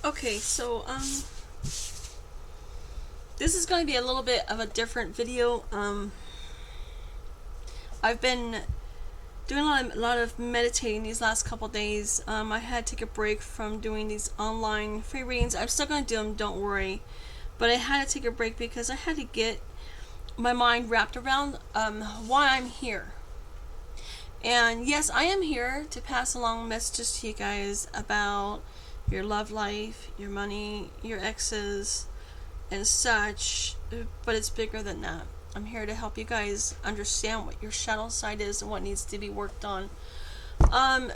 Okay, so this is going to be a little bit of a different video. I've been doing a lot of meditating these last couple days. I had to take a break from doing these online free readings. I'm still going to do them, don't worry. But I had to take a break because I had to get my mind wrapped around why I'm here. And yes, I am here to pass along messages to you guys about your love life, your money, your exes, and such, but it's bigger than that. I'm here to help you guys understand what your shadow side is and what needs to be worked on.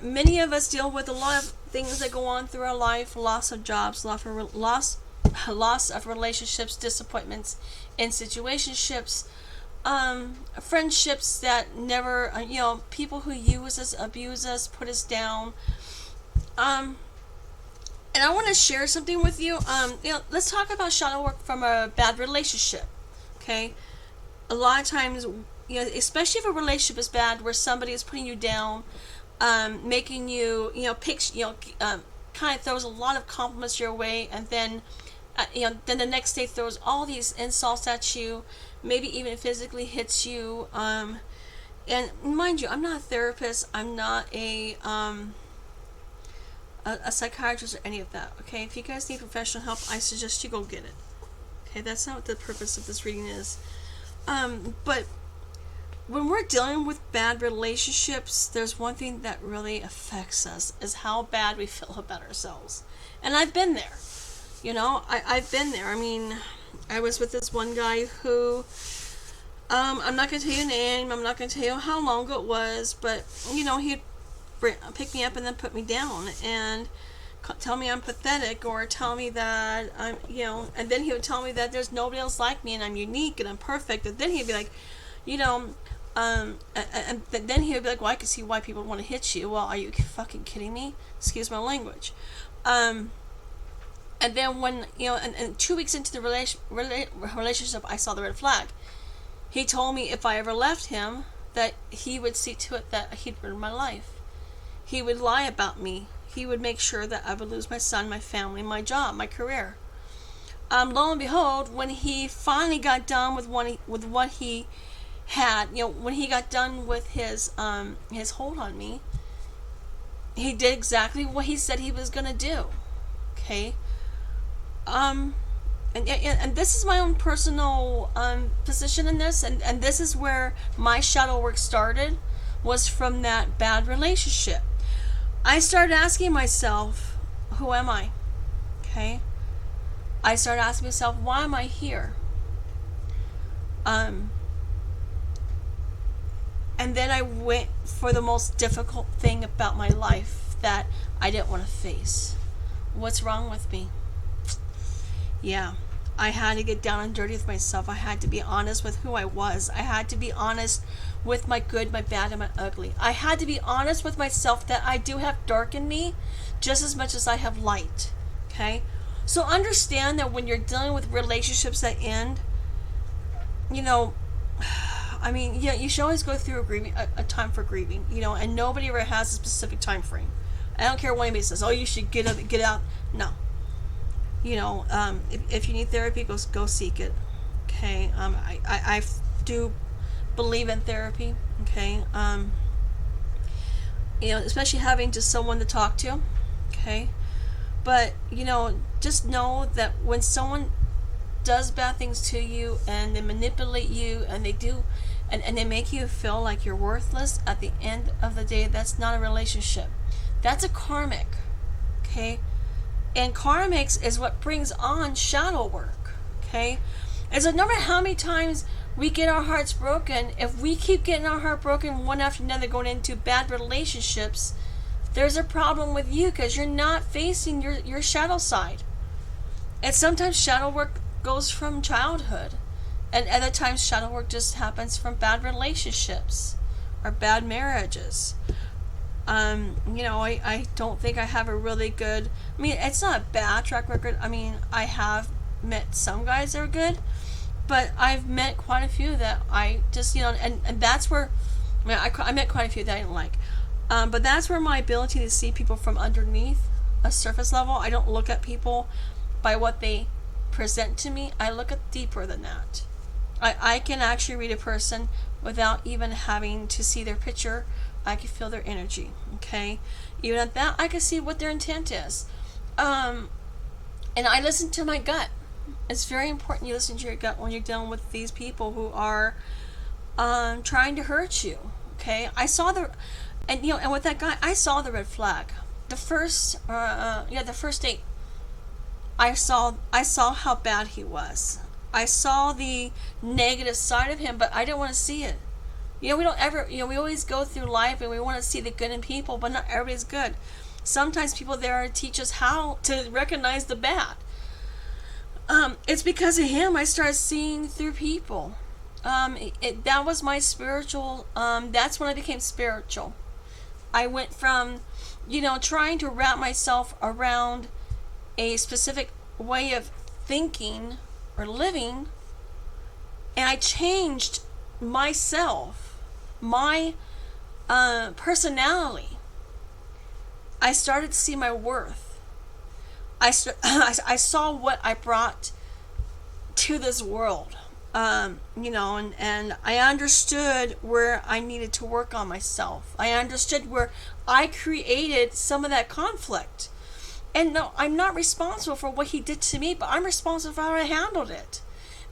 Many of us deal with a lot of things that go on through our life: loss of jobs, loss of relationships, disappointments in situationships, friendships that never, people who use us, abuse us, put us down. And I want to share something with you. Let's talk about shadow work from a bad relationship. Okay, a lot of times, especially if a relationship is bad, where somebody is putting you down, making you, kind of throws a lot of compliments your way, and then, then the next day throws all these insults at you, maybe even physically hits you. And mind you, I'm not a therapist. I'm not a psychiatrist or any of that. Okay, if you guys need professional help, I suggest you go get it. Okay, that's not what the purpose of this reading is. But when we're dealing with bad relationships, there's one thing that really affects us, is how bad we feel about ourselves. And I've been there. I've been there. I mean, I was with this one guy who, I'm not going to tell you a name, I'm not going to tell you how long ago it was, but, he'd pick me up and then put me down and tell me I'm pathetic, or tell me that I'm, and then he would tell me that there's nobody else like me and I'm unique and I'm perfect. And then he'd be like, and then he would be like, well, I can see why people want to hit you. Well, are you fucking kidding me? Excuse my language. And then when, and 2 weeks into the relationship, I saw the red flag. He told me if I ever left him, that he would see to it that he'd ruin my life. He would lie about me. He would make sure that I would lose my son, my family, my job, my career. Lo and behold, when he finally got done with what he had, when he got done with his hold on me, he did exactly what he said he was gonna do. Okay. And this is my own personal position in this, and this is where my shadow work started, was from that bad relationship. I started asking myself, who am I? Okay. I started asking myself, why am I here? And then I went for the most difficult thing about my life that I didn't want to face. What's wrong with me? Yeah, I had to get down and dirty with myself. I had to be honest with who I was. I had to be honest with my good, my bad, and my ugly. I had to be honest with myself that I do have dark in me just as much as I have light. Okay? So understand that when you're dealing with relationships that end, you should always go through a time for grieving, and nobody ever has a specific time frame. I don't care what anybody says, oh, you should get out. No. If you need therapy, go seek it. Okay? I do believe in therapy. Okay? Especially having just someone to talk to. Okay? But, just know that when someone does bad things to you and they manipulate you and they do, and they make you feel like you're worthless, at the end of the day, that's not a relationship. That's a karmic. Okay? And karmics is what brings on shadow work. Okay? And so no matter how many times we get our hearts broken, if we keep getting our heart broken one after another, going into bad relationships, there's a problem with you, because you're not facing your shadow side. And sometimes shadow work goes from childhood, and other times shadow work just happens from bad relationships or bad marriages. I don't think I have a really good, it's not a bad track record. I have met some guys that are good, but I've met quite a few that I just, and that's where, I met quite a few that I didn't like. But that's where my ability to see people from underneath a surface level. I don't look at people by what they present to me. I look at deeper than that. I can actually read a person without even having to see their picture. I can feel their energy, okay? Even at that, I can see what their intent is. And I listen to my gut. It's very important you listen to your gut when you're dealing with these people who are trying to hurt you, okay? I saw and with that guy, I saw the red flag. The first date, I saw how bad he was. I saw the negative side of him, but I didn't want to see it. We don't ever, we always go through life and we want to see the good in people, but not everybody's good. Sometimes people there to teach us how to recognize the bad. It's because of him I started seeing through people. That was my spiritual, that's when I became spiritual. I went from, trying to wrap myself around a specific way of thinking or living, and I changed myself, my personality. I started to see my worth. I saw what I brought to this world, and I understood where I needed to work on myself. I understood where I created some of that conflict. And no, I'm not responsible for what he did to me, but I'm responsible for how I handled it.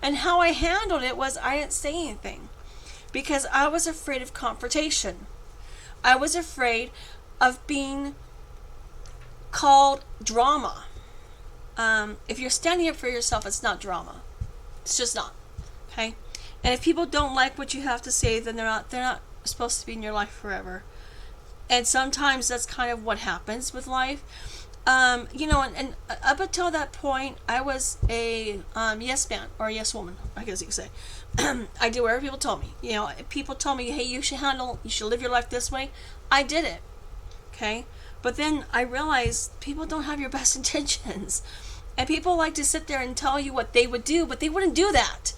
And how I handled it was I didn't say anything because I was afraid of confrontation. I was afraid of being called drama. If you're standing up for yourself, it's not drama. It's just not. Okay? And if people don't like what you have to say, then they're not supposed to be in your life forever. And sometimes that's kind of what happens with life. And up until that point, I was a yes man or a yes woman, I guess you could say. I did whatever people told me. If people told me, hey, you should live your life this way, I did it. Okay? But then I realized people don't have your best intentions. And people like to sit there and tell you what they would do, but they wouldn't do that.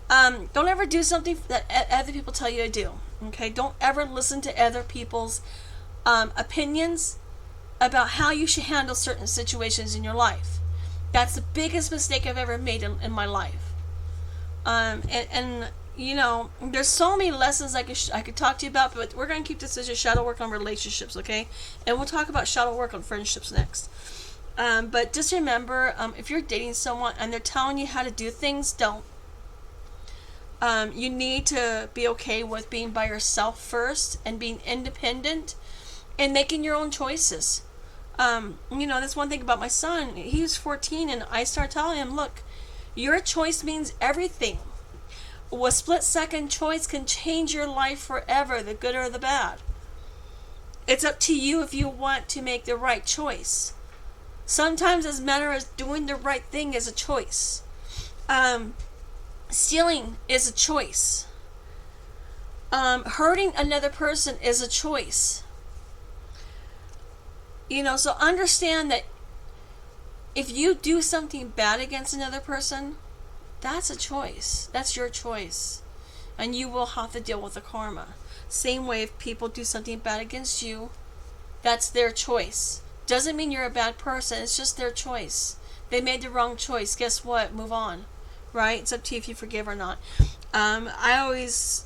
Don't ever do something that other people tell you to do. Okay? Don't ever listen to other people's opinions about how you should handle certain situations in your life. That's the biggest mistake I've ever made in my life. There's so many lessons I could talk to you about, but we're going to keep this as your shadow work on relationships, okay? And we'll talk about shadow work on friendships next. But just remember, if you're dating someone and they're telling you how to do things, don't. You need to be okay with being by yourself first and being independent and making your own choices. That's one thing about my son. He was 14 and I started telling him, look, your choice means everything. A split-second choice can change your life forever, the good or the bad. It's up to you if you want to make the right choice. Sometimes as matter as doing the right thing is a choice. Stealing is a choice. Hurting another person is a choice. So understand that if you do something bad against another person, that's a choice. That's your choice. And you will have to deal with the karma. Same way if people do something bad against you, that's their choice. Doesn't mean you're a bad person. It's just their choice. They made the wrong choice. Guess what? Move on. Right? It's up to you if you forgive or not. I always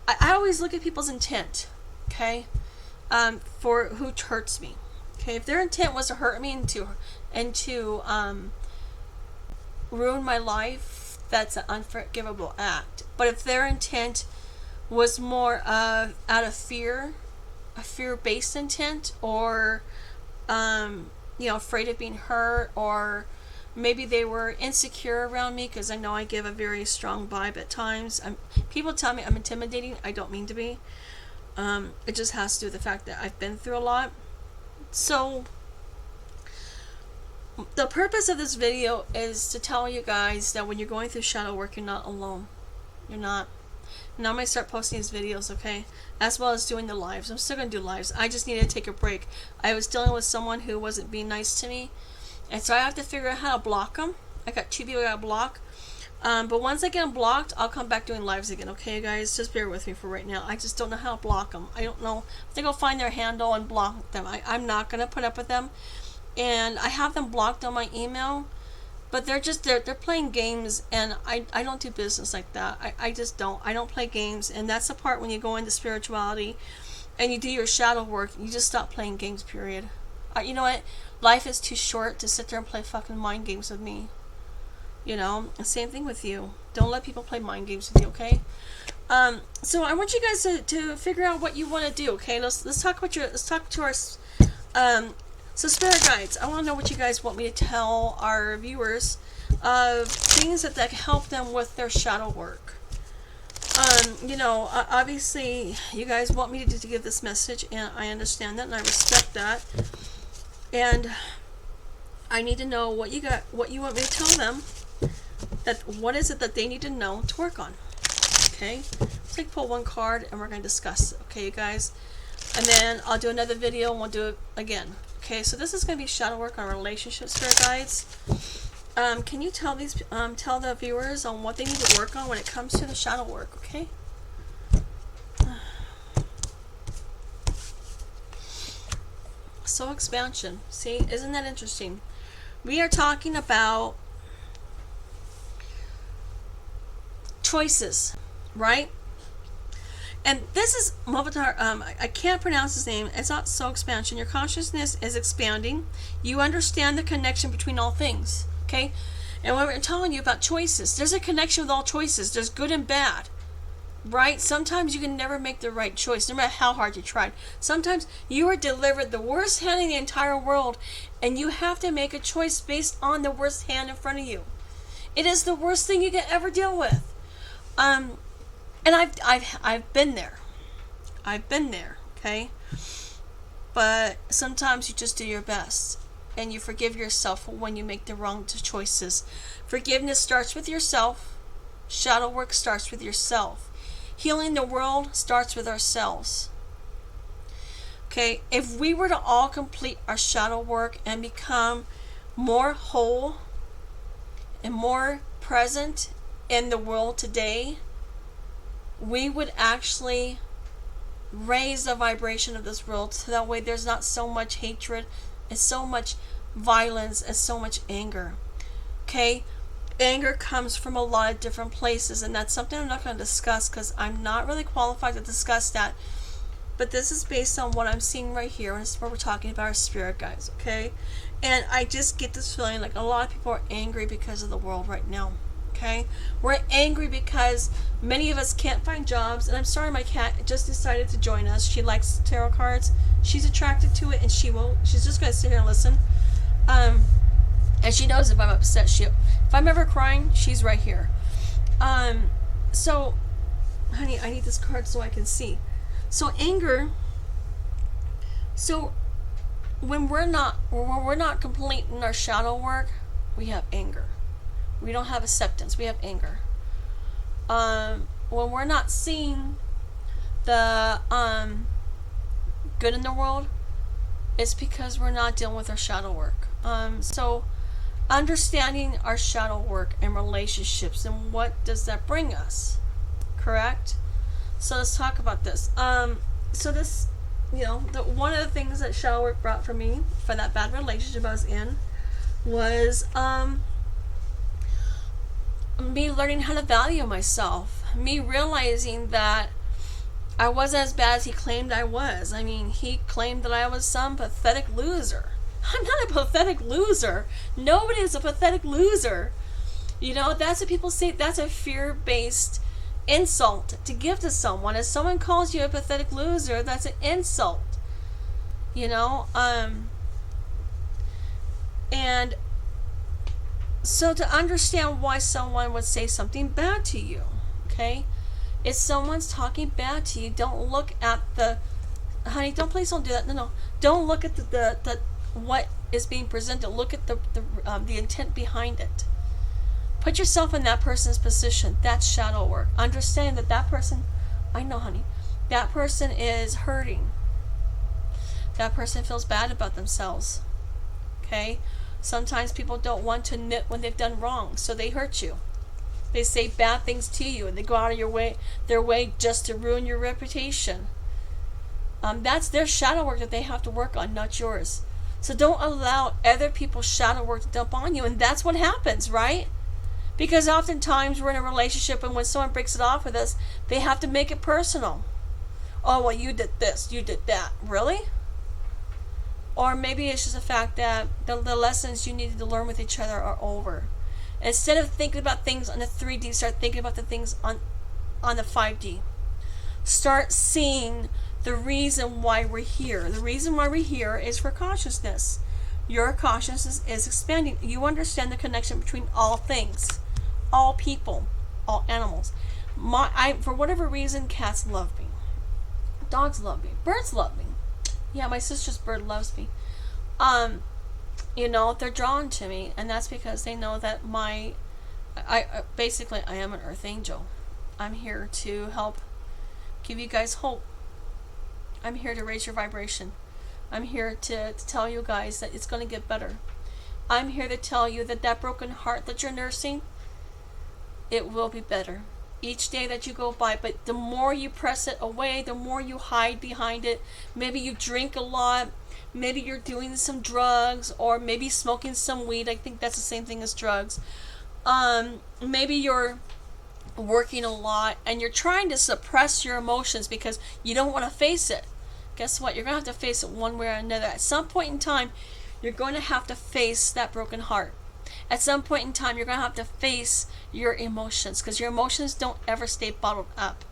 look at people's intent. Okay? For who hurts me. Okay, if their intent was to hurt me and to ruin my life, that's an unforgivable act. But if their intent was more out of fear, a fear-based intent, or afraid of being hurt, or maybe they were insecure around me, because I know I give a very strong vibe at times. People tell me I'm intimidating. I don't mean to be. It just has to do with the fact that I've been through a lot. So, the purpose of this video is to tell you guys that when you're going through shadow work, you're not alone. You're not. Now I'm going to start posting these videos, okay? As well as doing the lives. I'm still going to do lives. I just needed to take a break. I was dealing with someone who wasn't being nice to me. And so I have to figure out how to block them. I got 2 people I got to block. But once I get them blocked, I'll come back doing lives again, okay, guys? Just bear with me for right now. I just don't know how to block them. I don't know. I think I'll find their handle and block them. I'm not going to put up with them. and I have them blocked on my email, but they're playing games, and I don't do business like that. I just don't. I don't play games, and that's the part when you go into spirituality and you do your shadow work, you just stop playing games, period. You know what? Life is too short to sit there and play fucking mind games with me. You know? Same thing with you. Don't let people play mind games with you, okay? So I want you guys to figure out what you want to do, okay? Let's talk to our so spirit guides. I want to know what you guys want me to tell our viewers of things that can help them with their shadow work. You know, obviously you guys want me to give this message, and I understand that and I respect that. And I need to know what you want me to tell them, that what is it that they need to know to work on. Okay? Let's pull one card and we're going to discuss it. Okay, you guys? And then I'll do another video and we'll do it again. Okay, so this is going to be shadow work on relationships, spirit guides. Can you tell tell the viewers on what they need to work on when it comes to the shadow work, okay? Soul expansion. See, isn't that interesting? We are talking about choices, right? And this is Movatar, I can't pronounce his name. It's not soul expansion. Your consciousness is expanding. You understand the connection between all things, okay? And when we're telling you about choices, there's a connection with all choices. There's good and bad, right? Sometimes you can never make the right choice, no matter how hard you tried. Sometimes you are delivered the worst hand in the entire world, and you have to make a choice based on the worst hand in front of you. It is the worst thing you can ever deal with. And I've been there. I've been there, okay? But sometimes you just do your best. And you forgive yourself when you make the wrong choices. Forgiveness starts with yourself. Shadow work starts with yourself. Healing the world starts with ourselves. Okay? If we were to all complete our shadow work and become more whole and more present in the world today, we would actually raise the vibration of this world so that way there's not so much hatred and so much violence and so much anger. Okay? Anger comes from a lot of different places, and that's something I'm not going to discuss because I'm not really qualified to discuss that. But this is based on what I'm seeing right here, and this is what we're talking about our spirit guides, okay? And I just get this feeling like a lot of people are angry because of the world right now. Okay, we're angry because many of us can't find jobs, and I'm sorry, my cat just decided to join us. She likes tarot cards. She's attracted to it, and she's just going to sit here and listen. And she knows if I'm upset, if I'm ever crying, she's right here. So, honey, I need this card so I can see. So anger. So when we're not completing our shadow work, we have anger. We don't have acceptance. We have anger. When we're not seeing the good in the world, it's because we're not dealing with our shadow work. So understanding our shadow work and relationships, and what does that bring us? Correct? So let's talk about this. So this, one of the things that shadow work brought for me, for that bad relationship I was in, was me learning how to value myself. Me realizing that I wasn't as bad as he claimed I was. I mean, he claimed that I was some pathetic loser. I'm not a pathetic loser. Nobody is a pathetic loser. That's what people say. That's a fear-based insult to give to someone. If someone calls you a pathetic loser, that's an insult. And so to understand why someone would say something bad to you, okay? If someone's talking bad to you, don't look at honey, please don't do that. No. Don't look at the what is being presented. Look at the intent behind it. Put yourself in that person's position. That's shadow work. Understand that person, I know, honey, that person is hurting. That person feels bad about themselves. Okay? Sometimes people don't want to admit when they've done wrong, so they hurt you. They say bad things to you, and they go out of their way just to ruin your reputation. That's their shadow work that they have to work on, not yours. So don't allow other people's shadow work to dump on you. And that's what happens, right? Because oftentimes we're in a relationship, and when someone breaks it off with us, they have to make it personal. Oh, well, you did this, you did that. Really? Or maybe it's just the fact that the lessons you needed to learn with each other are over. Instead of thinking about things on the 3D, start thinking about the things on the 5D. Start seeing the reason why we're here. The reason why we're here is for consciousness. Your consciousness is expanding. You understand the connection between all things, all people, all animals. For whatever reason, cats love me. Dogs love me. Birds love me. Yeah, my sister's bird loves me. They're drawn to me, and that's because they know that basically I am an earth angel. I'm here to help give you guys hope. I'm here to raise your vibration. I'm here to tell you guys that it's going to get better. I'm here to tell you that broken heart that you're nursing, it will be better each day that you go by. But the more you press it away, the more you hide behind it. Maybe you drink a lot. Maybe you're doing some drugs, or maybe smoking some weed. I think that's the same thing as drugs. Maybe you're working a lot and you're trying to suppress your emotions because you don't want to face it. Guess what? You're going to have to face it one way or another. At some point in time, you're going to have to face that broken heart. At some point in time, you're going to have to face your emotions, because your emotions don't ever stay bottled up.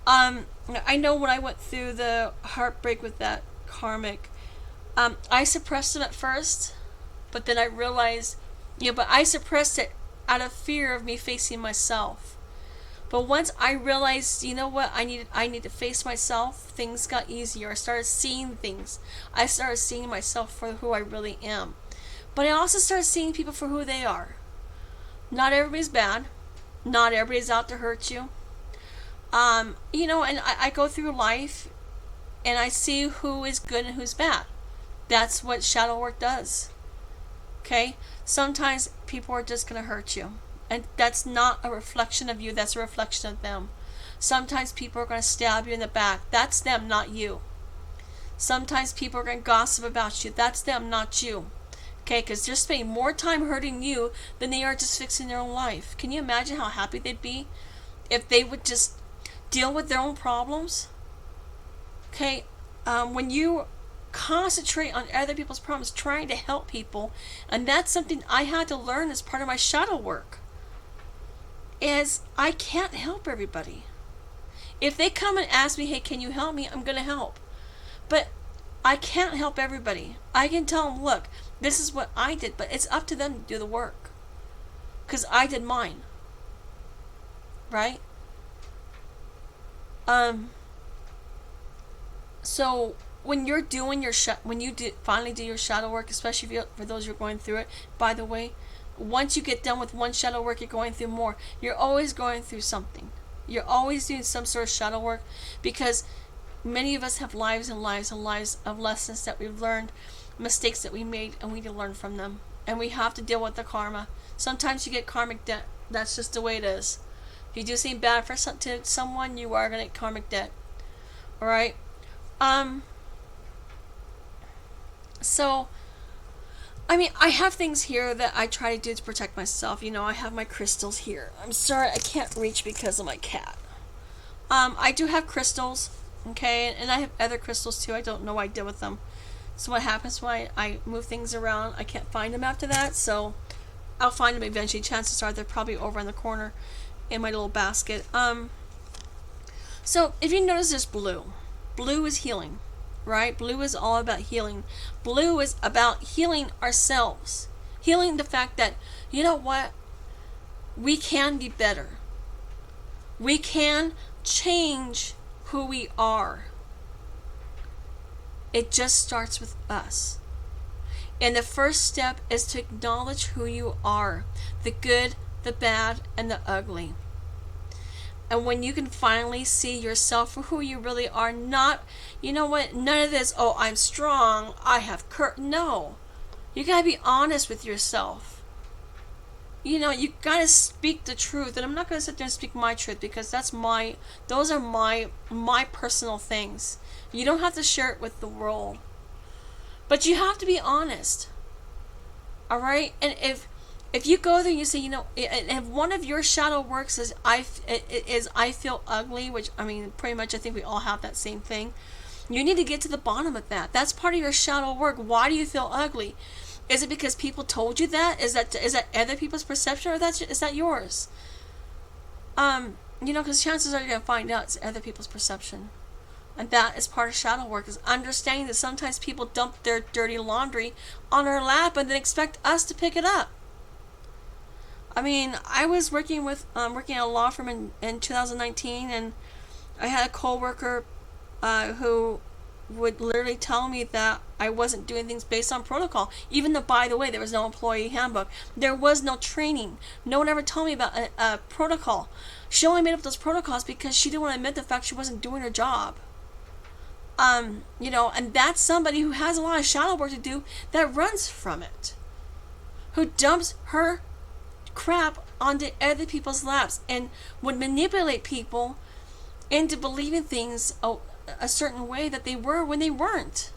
I know when I went through the heartbreak with that karmic, I suppressed it at first, but then I realized, but I suppressed it out of fear of me facing myself. But once I realized, I need to face myself, things got easier. I started seeing things. I started seeing myself for who I really am. But I also started seeing people for who they are. Not everybody's bad. Not everybody's out to hurt you. And I go through life and I see who is good and who's bad. That's what shadow work does. Okay? Sometimes people are just going to hurt you. And that's not a reflection of you. That's a reflection of them. Sometimes people are going to stab you in the back. That's them, not you. Sometimes people are going to gossip about you. That's them, not you. Okay? Because they're spending more time hurting you than they are just fixing their own life. Can you imagine how happy they'd be if they would just deal with their own problems? Okay? When you concentrate on other people's problems, trying to help people, and that's something I had to learn as part of my shadow work, is I can't help everybody. If they come and ask me, hey, can you help me? I'm going to help. But I can't help everybody. I can tell them, look, this is what I did, but it's up to them to do the work. Because I did mine. Right? So when you're doing your finally do your shadow work, especially for those who are going through it, by the way, once you get done with one shadow work, you're going through more. You're always going through something. You're always doing some sort of shadow work, because many of us have lives and lives and lives of lessons that we've learned, mistakes that we made, and we need to learn from them. And we have to deal with the karma. Sometimes you get karmic debt. That's just the way it is. If you do something bad to someone, you are going to get karmic debt. Alright? So, I have things here that I try to do to protect myself. I have my crystals here. I'm sorry, I can't reach because of my cat. I do have crystals, okay, and I have other crystals too. I don't know what I did with them. So what happens when I move things around, I can't find them after that, so I'll find them eventually. Chances are they're probably over in the corner in my little basket. So if you notice, there's blue. Blue is healing. Right? Blue is all about healing. Blue is about healing ourselves. Healing the fact that, you know what? We can be better. We can change who we are. It just starts with us. And the first step is to acknowledge who you are. The good, the bad, and the ugly. And when you can finally see yourself for who you really are, not, none of this, oh, I'm strong, I have no. You gotta be honest with yourself. You gotta speak the truth. And I'm not gonna sit there and speak my truth, because those are my personal things. You don't have to share it with the world. But you have to be honest. All right? And if you go there and you say, and if one of your shadow works is I feel ugly, which I mean pretty much I think we all have that same thing. You need to get to the bottom of that. That's part of your shadow work. Why do you feel ugly? Is it because people told you that? Is that other people's perception, or is that yours? Because chances are you're gonna find out it's other people's perception. And that is part of shadow work, is understanding that sometimes people dump their dirty laundry on our lap and then expect us to pick it up. I mean, I was working at a law firm in 2019, and I had a coworker who would literally tell me that I wasn't doing things based on protocol. Even though, by the way, there was no employee handbook. There was no training. No one ever told me about a protocol. She only made up those protocols because she didn't want to admit the fact she wasn't doing her job. And that's somebody who has a lot of shadow work to do, that runs from it, who dumps her crap onto other people's laps and would manipulate people into believing things a certain way that they were when they weren't.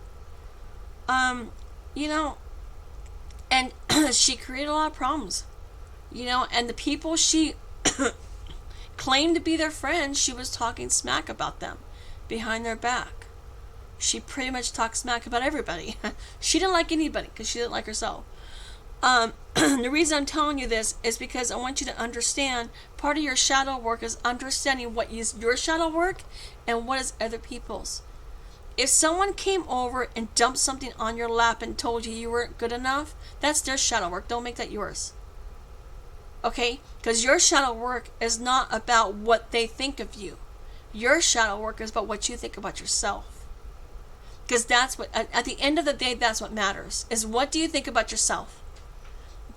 And she created a lot of problems, and the people she claimed to be their friends, she was talking smack about them behind their back. She pretty much talked smack about everybody. She didn't like anybody because she didn't like herself. The reason I'm telling you this is because I want you to understand part of your shadow work is understanding what is your shadow work and what is other people's. If someone came over and dumped something on your lap and told you weren't good enough, that's their shadow work. Don't make that yours. Okay? Because your shadow work is not about what they think of you. Your shadow work is about what you think about yourself. Because that's what, at the end of the day, that's what matters, is what do you think about yourself.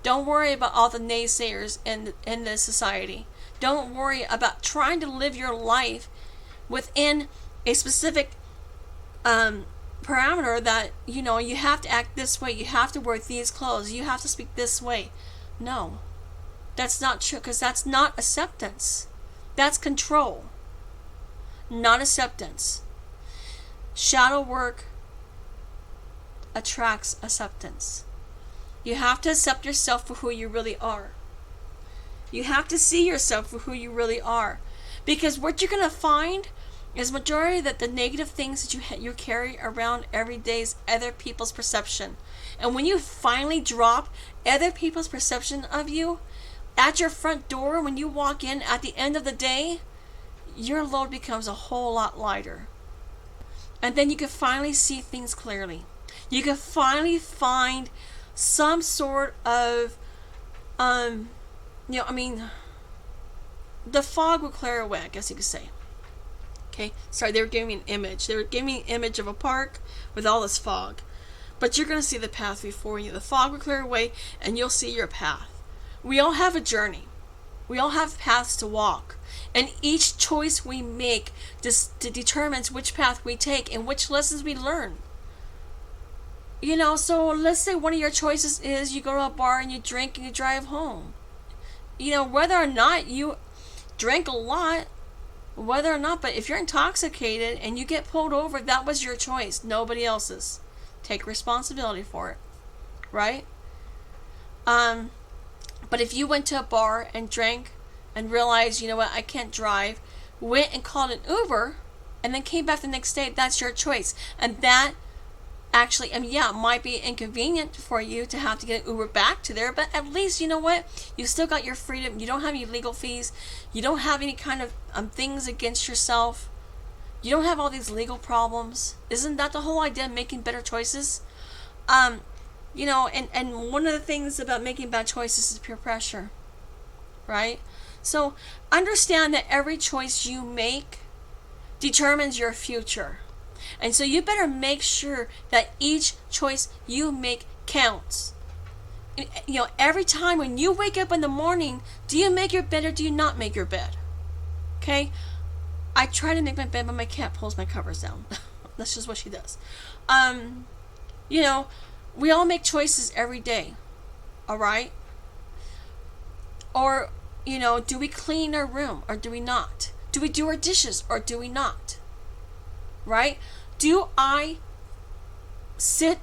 Don't worry about all the naysayers in the society. Don't worry about trying to live your life within a specific parameter that, you have to act this way, you have to wear these clothes, you have to speak this way. No, that's not true, because that's not acceptance. That's control, not acceptance. Shadow work attracts acceptance. You have to accept yourself for who you really are. You have to see yourself for who you really are. Because what you're going to find is majority that the negative things that you carry around every day is other people's perception. And when you finally drop other people's perception of you at your front door, when you walk in at the end of the day, your load becomes a whole lot lighter. And then you can finally see things clearly. You can finally find some sort of, the fog will clear away, I guess you could say. Okay, sorry, they were giving me an image. They were giving me an image of a park with all this fog. But you're going to see the path before you. The fog will clear away, and you'll see your path. We all have a journey. We all have paths to walk. And each choice we make determines which path we take and which lessons we learn. So let's say one of your choices is you go to a bar and you drink and you drive home. Whether or not you drink a lot, but if you're intoxicated and you get pulled over, that was your choice, nobody else's. Take responsibility for it, right? But if you went to a bar and drank and realized, I can't drive, went and called an Uber, and then came back the next day, that's your choice. And that actually, it might be inconvenient for you to have to get an Uber back to there, but at least, you still got your freedom. You don't have any legal fees. You don't have any kind of things against yourself. You don't have all these legal problems. Isn't that the whole idea of making better choices? And one of the things about making bad choices is peer pressure, right? So understand that every choice you make determines your future. And so you better make sure that each choice you make counts. Every time when you wake up in the morning, do you make your bed or do you not make your bed? Okay? I try to make my bed, but my cat pulls my covers down. That's just what she does. We all make choices every day. All right? Or, do we clean our room or do we not? Do we do our dishes or do we not? Right? Do I sit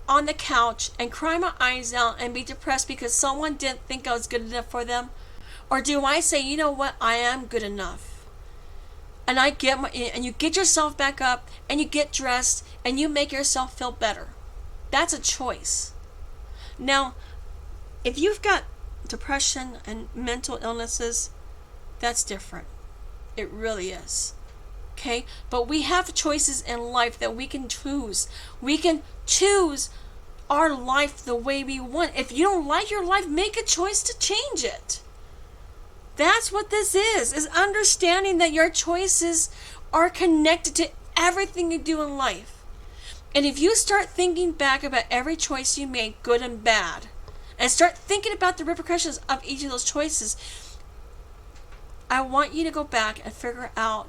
on the couch and cry my eyes out and be depressed because someone didn't think I was good enough for them? Or do I say, you know what, I am good enough? And and you get yourself back up and you get dressed and you make yourself feel better. That's a choice. Now, if you've got depression and mental illnesses, that's different. It really is. Okay? But we have choices in life that we can choose. We can choose our life the way we want. If you don't like your life, make a choice to change it. That's what this is understanding that your choices are connected to everything you do in life. And if you start thinking back about every choice you made, good and bad, and start thinking about the repercussions of each of those choices, I want you to go back and figure out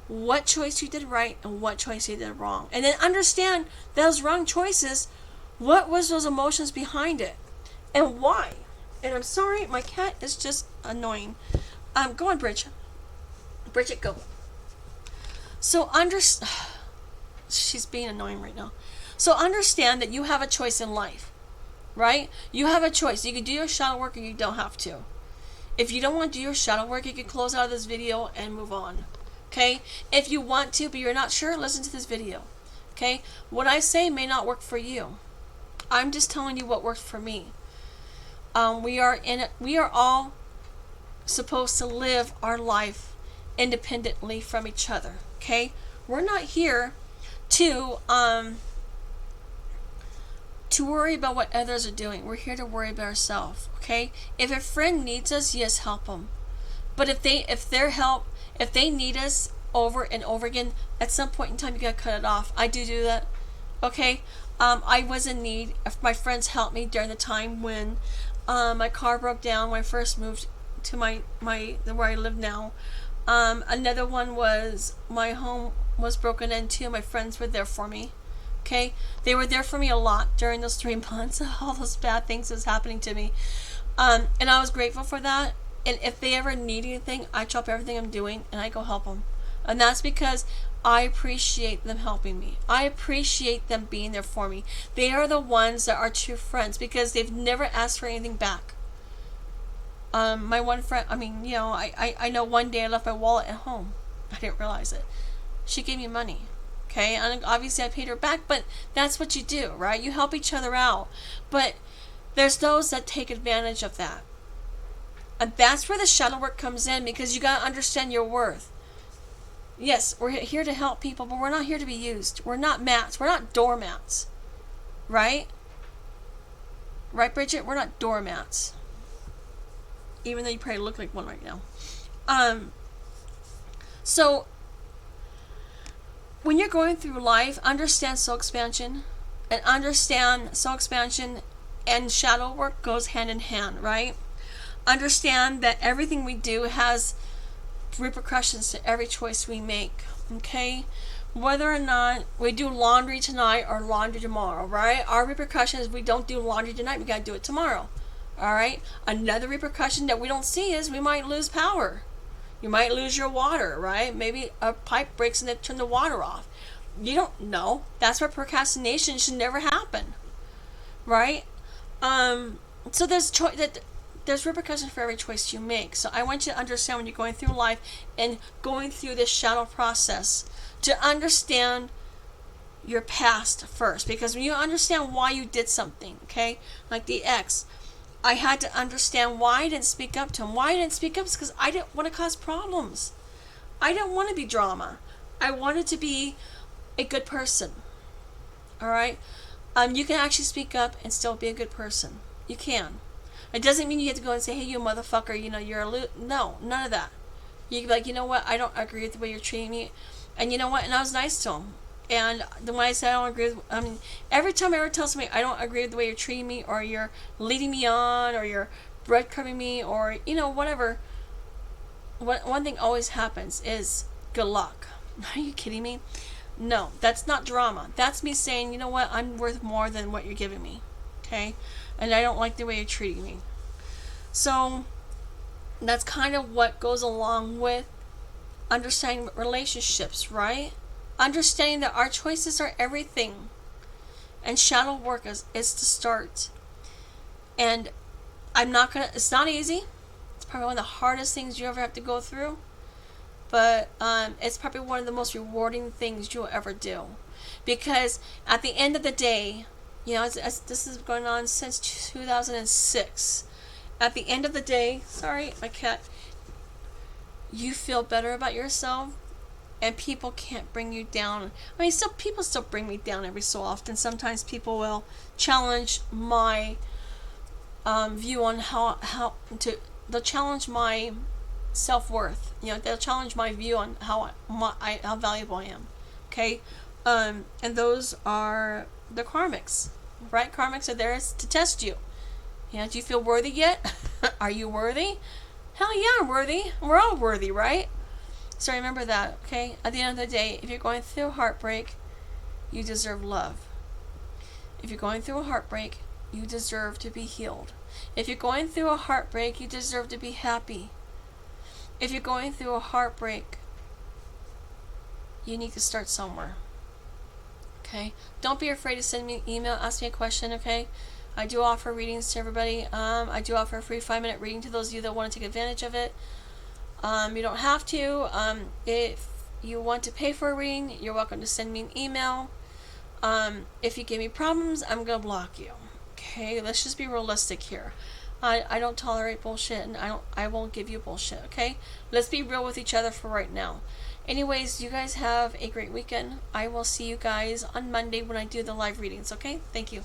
what choice you did right and what choice you did wrong. And then understand those wrong choices, what was those emotions behind it, and why. And I'm sorry, my cat is just annoying. Go on, Bridget. Bridget, go. So she's being annoying right now. So understand that you have a choice in life, right? You have a choice. You can do your shadow work or you don't have to. If you don't want to do your shadow work, you can close out of this video and move on. Okay? If you want to, but you're not sure, listen to this video. Okay? What I say may not work for you. I'm just telling you what worked for me. We are all supposed to live our life independently from each other. Okay? We're not here to worry about what others are doing. We're here to worry about ourselves. Okay? If a friend needs us, yes, help them. But if they need us over and over again, at some point in time you gotta cut it off. I do that. Okay? I was in need. My friends helped me during the time when my car broke down when I first moved to my where I live now. Another one was my home was broken into. My friends were there for me. Okay? They were there for me a lot during those 3 months. All those bad things that was happening to me. And I was grateful for that. And if they ever need anything, I drop everything I'm doing and I go help them. And that's because I appreciate them helping me. I appreciate them being there for me. They are the ones that are true friends because they've never asked for anything back. My one friend, I know one day I left my wallet at home. I didn't realize it. She gave me money. Okay, and obviously I paid her back, but that's what you do, right? You help each other out. But there's those that take advantage of that. And that's where the shadow work comes in, because you got to understand your worth. Yes, we're here to help people, but we're not here to be used. We're not mats. We're not doormats. Right? Right, Bridget? We're not doormats. Even though you probably look like one right now. So, when you're going through life, understand soul expansion. And understand soul expansion and shadow work goes hand in hand, right? Understand that everything we do has repercussions to every choice we make. Okay? Whether or not we do laundry tonight or laundry tomorrow, right? Our repercussion is we don't do laundry tonight, we gotta do it tomorrow. Alright? Another repercussion that we don't see is we might lose power. You might lose your water, right? Maybe a pipe breaks and they turn the water off. You don't know. That's where procrastination should never happen. Right? So there's repercussions for every choice you make. So I want you to understand when you're going through life and going through this shadow process to understand your past first. Because when you understand why you did something, okay? Like the ex, I had to understand why I didn't speak up to him. Why I didn't speak up is because I didn't want to cause problems. I didn't want to be drama. I wanted to be a good person. Alright? You can actually speak up and still be a good person. You can. It doesn't mean you have to go and say, hey, you motherfucker, you're a no, none of that. You can be like, you know what, I don't agree with the way you're treating me. And you know what, and I was nice to him. And when I say I don't agree with, every time I ever tell somebody I don't agree with the way you're treating me, or you're leading me on, or you're breadcrumbing me, or, whatever, one thing always happens is, good luck. Are you kidding me? No, that's not drama. That's me saying, you know what, I'm worth more than what you're giving me. Okay? And I don't like the way you're treating me. So, that's kind of what goes along with understanding relationships, right? Understanding that our choices are everything. And shadow work is to start. And it's not easy. It's probably one of the hardest things you ever have to go through. But it's probably one of the most rewarding things you'll ever do. Because at the end of the day, this is going on since 2006. At the end of the day, sorry, my cat, you feel better about yourself, and people can't bring you down. I mean, people still bring me down every so often. Sometimes people will challenge my view on they'll challenge my self-worth. They'll challenge my view on how valuable I am. Okay? And those are the karmics, right? Karmics are there to test you. Do you feel worthy yet? Are you worthy? Hell yeah, I'm worthy. We're all worthy, right? So remember that, okay? At the end of the day, if you're going through a heartbreak, you deserve love. If you're going through a heartbreak, you deserve to be healed. If you're going through a heartbreak, you deserve to be happy. If you're going through a heartbreak, you need to start somewhere. Okay? Don't be afraid to send me an email, ask me a question, okay? I do offer readings to everybody. I do offer a free 5-minute reading to those of you that want to take advantage of it. You don't have to. If you want to pay for a reading, you're welcome to send me an email. If you give me problems, I'm going to block you. Okay? Let's just be realistic here. I don't tolerate bullshit, and I won't give you bullshit, okay? Let's be real with each other for right now. Anyways, you guys have a great weekend. I will see you guys on Monday when I do the live readings, okay? Thank you.